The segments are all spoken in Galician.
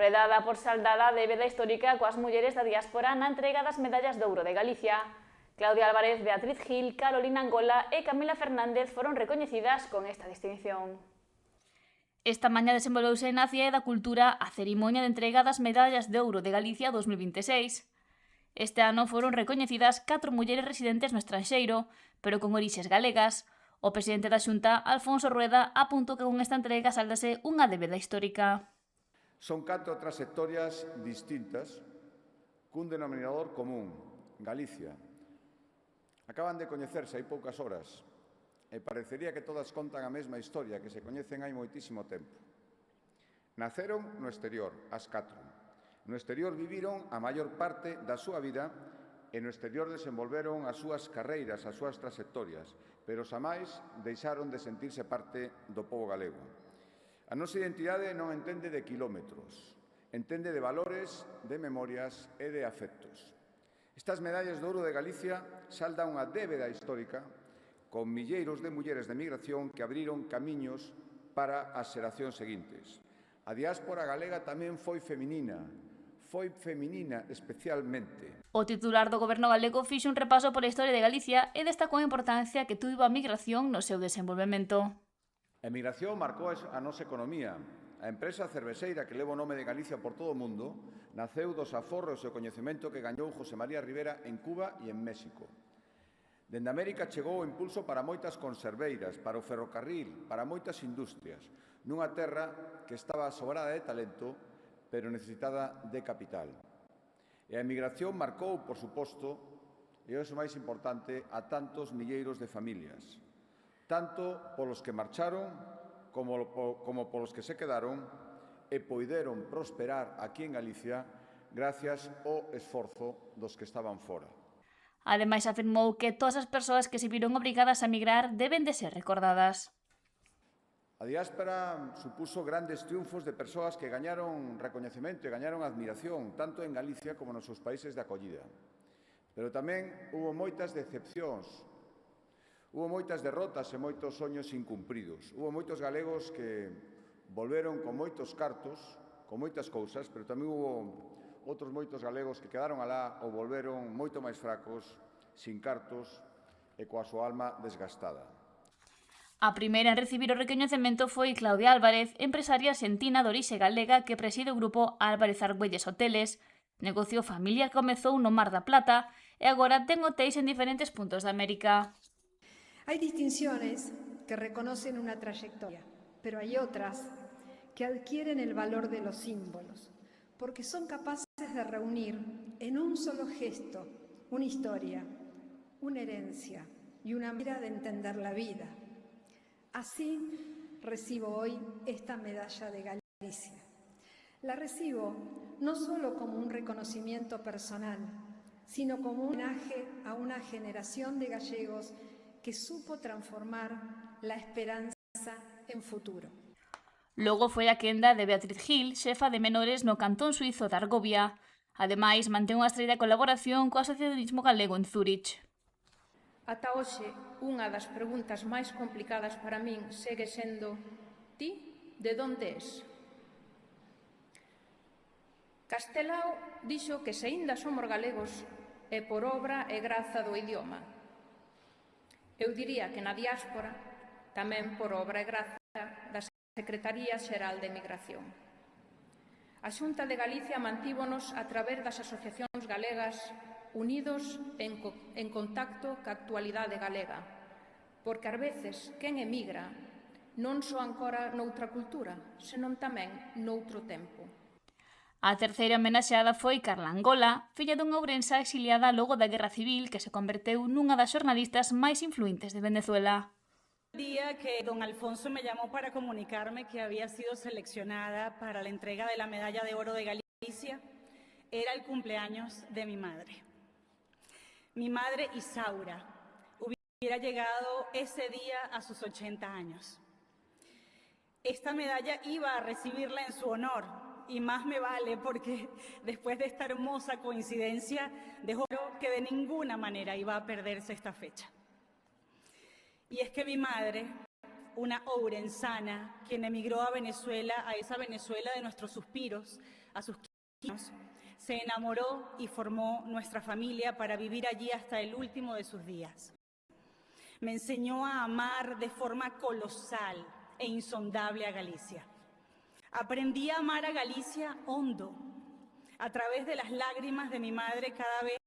Rueda dá por saldada a débeda histórica coas mulleres da diáspora na entrega das medallas de ouro de Galicia. Claudia Álvarez, Beatriz Gil, Carolina Angola e Camila Fernández foron recoñecidas con esta distinción. Esta mañá desenvolveuse na Cidade da Cultura a cerimonia de entrega das medallas de ouro de Galicia 2026. Este ano foron recoñecidas 4 mulleres residentes no estranxeiro, pero con orixes galegas. O presidente da Xunta, Alfonso Rueda, apuntou que con esta entrega sáldase unha débeda histórica. Son 4 trayectorias distintas, cun denominador común, Galicia. Acaban de coñecerse hai poucas horas e parecería que todas contan a mesma historia que se coñecen hai moitísimo tempo. Naceron no exterior, as 4. No exterior viviron a maior parte da súa vida e no exterior desenvolveron as súas carreiras, as súas trayectorias, pero xamais deixaron de sentirse parte do pobo galego. A nosa identidade non entende de quilómetros, entende de valores, de memorias e de afectos. Estas medallas de ouro de Galicia saldan unha débeda histórica con milleiros de mulleres de migración que abriron camiños para as xeracións seguintes. A diáspora galega tamén foi feminina especialmente. O titular do Goberno galego fixo un repaso pola historia de Galicia e destacou a importancia que tuvo a migración no seu desenvolvemento. A migración marcou a nosa economía. A empresa cervexeira que leva o nome de Galicia por todo o mundo naceu dos aforros e o coñecemento que gañou José María Rivera en Cuba e en México. Dende América chegou o impulso para moitas conserveiras, para o ferrocarril, para moitas industrias, nunha terra que estaba sobrada de talento, pero necesitada de capital. E a emigración marcou, por suposto, e o máis importante, a tantos milleiros de familias, tanto polos que marcharon como polos que se quedaron e poideron prosperar aquí en Galicia gracias ao esforzo dos que estaban fora. Ademais, afirmou que todas as persoas que se viron obrigadas a emigrar deben de ser recordadas. A diáspora supuso grandes triunfos de persoas que gañaron recoñecemento e gañaron admiración, tanto en Galicia como nos seus países de acollida. Pero tamén hubo moitas decepcións, hubo moitas derrotas e moitos soños incumpridos. Hubo moitos galegos que volveron con moitos cartos, con moitas cousas, pero tamén hubo outros moitos galegos que quedaron alá ou volveron moito máis fracos, sin cartos e coa súa alma desgastada. A primeira en recibir o recoñecemento foi Claudia Álvarez, empresaria argentina de orixe galega que preside o grupo Álvarez Argüelles Hoteles. Negocio familiar comezou no Mar da Plata e agora ten hotéis en diferentes puntos de América. Hay distinciones que reconocen una trayectoria, pero hay otras que adquieren el valor de los símbolos, porque son capaces de reunir en un solo gesto una historia, una herencia y una manera de entender la vida. Así recibo hoy esta medalla de Galicia. La recibo no solo como un reconocimiento personal, sino como un homenaje a una generación de gallegos que supo transformar la esperanza en futuro. Logo foi a quenda de Beatriz Gil, xefa de menores no cantón suizo de Argovia. Ademais, mantén unha estreita colaboración co asociacionismo galego en Zúrich. Ata hoxe, unha das preguntas máis complicadas para min segue sendo: ti, de onde és? Castelao dixo que se aínda somos galegos é por obra e graza do idioma. Eu diría que na diáspora tamén por obra e graza da Secretaría Xeral de Migración. A Xunta de Galicia mantívonos a través das asociacións galegas unidos en contacto ca actualidade galega, porque ás veces quen emigra non só ancora noutra cultura, senón tamén noutro tempo. A terceira homenaxeada foi Carla Angola, filla dunha ourensa exiliada logo da Guerra Civil que se converteu nunha das xornalistas máis influentes de Venezuela. El día que don Alfonso me llamó para comunicarme que había sido seleccionada para la entrega de la Medalla de Oro de Galicia, era el cumpleaños de mi madre. Mi madre Isaura hubiera llegado ese día a sus 80 años. Esta medalla iba a recibirla en su honor, y más me vale porque después de esta hermosa coincidencia dejó que de ninguna manera iba a perderse esta fecha. Y es que mi madre una ourensana, quien emigró a Venezuela, a esa Venezuela de nuestros suspiros, a sus 15 años, se enamoró y formó nuestra familia para vivir allí hasta el último de sus días. Me enseñó a amar de forma colosal e insondable a Galicia. Aprendí a amar a Galicia hondo, a través de las lágrimas de mi madre cada vez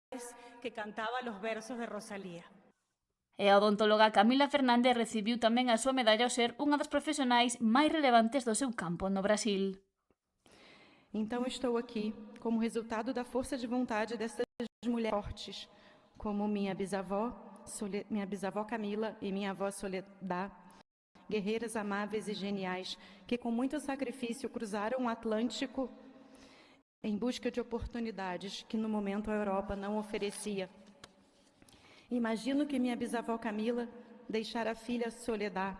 que cantaba los versos de Rosalía. E a odontóloga Camila Fernández recibiu tamén a súa medalla ao ser unha das profesionais máis relevantes do seu campo no Brasil. Então estou aqui como resultado da força de vontade dessas mulheres fortes, como minha bisavó Camila e minha avó Soledad, guerreiras amáveis e geniais que com muito sacrifício cruzaram o Atlântico em busca de oportunidades que no momento a Europa não oferecia. Imagino que minha bisavó Camila deixara a filha Soledad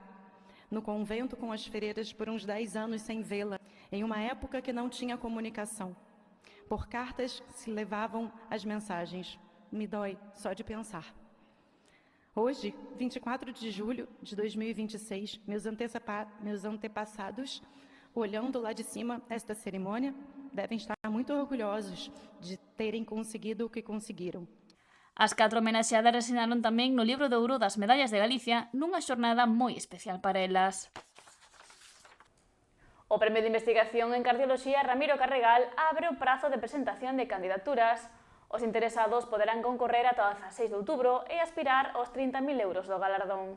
no convento com as freiras por uns 10 anos sem vê-la, em uma época que não tinha comunicação. Por cartas se levavam as mensagens. Me dói só de pensar. Hoje, 24 de julho de 2026, meus antepassados, olhando lá de cima esta cerimônia, devem estar muito orgulhosos de terem conseguido o que conseguiram. As 4 homenaxeadas resinaron tamén no libro de ouro das medallas de Galicia nunha xornada moi especial para elas. O Premio de Investigación en Cardioloxía Ramiro Carregal abre o prazo de presentación de candidaturas. Os interesados poderán concorrer ata o 16 de outubro e aspirar aos 30.000 euros do galardón.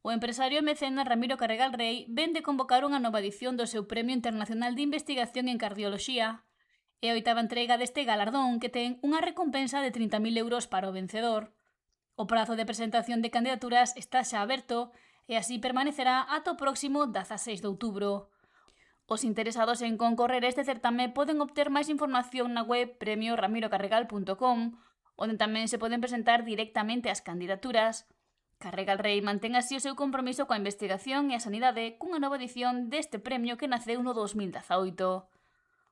O empresario e mecenas Ramiro Carregal Rey ven de convocar unha nova edición do seu Premio Internacional de Investigación en Cardioloxía. É a 8ª entrega deste galardón que ten unha recompensa de 30.000 euros para o vencedor. O prazo de presentación de candidaturas está xa aberto e así permanecerá ata o próximo 16 de outubro. Os interesados en concorrer a este certame poden obter máis información na web premioramirocarregal.com, onde tamén se poden presentar directamente as candidaturas. Carregal Rey mantén así o seu compromiso coa investigación e a sanidade cunha nova edición deste premio que naceu no 2018.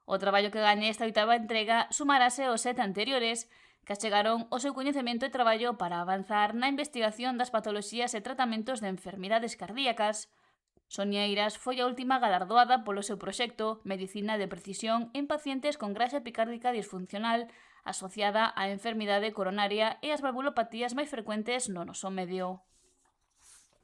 O traballo que gañe esta 8ª entrega sumarase aos 7 anteriores, que achegaron o seu coñecemento e traballo para avanzar na investigación das patoloxías e tratamentos de enfermidades cardíacas. Sonia Eiras foi a última galardoada polo seu proxecto Medicina de Precisión en pacientes con graxa epicárdica disfuncional asociada á enfermidade coronaria e as valvulopatías máis frecuentes no noso medio.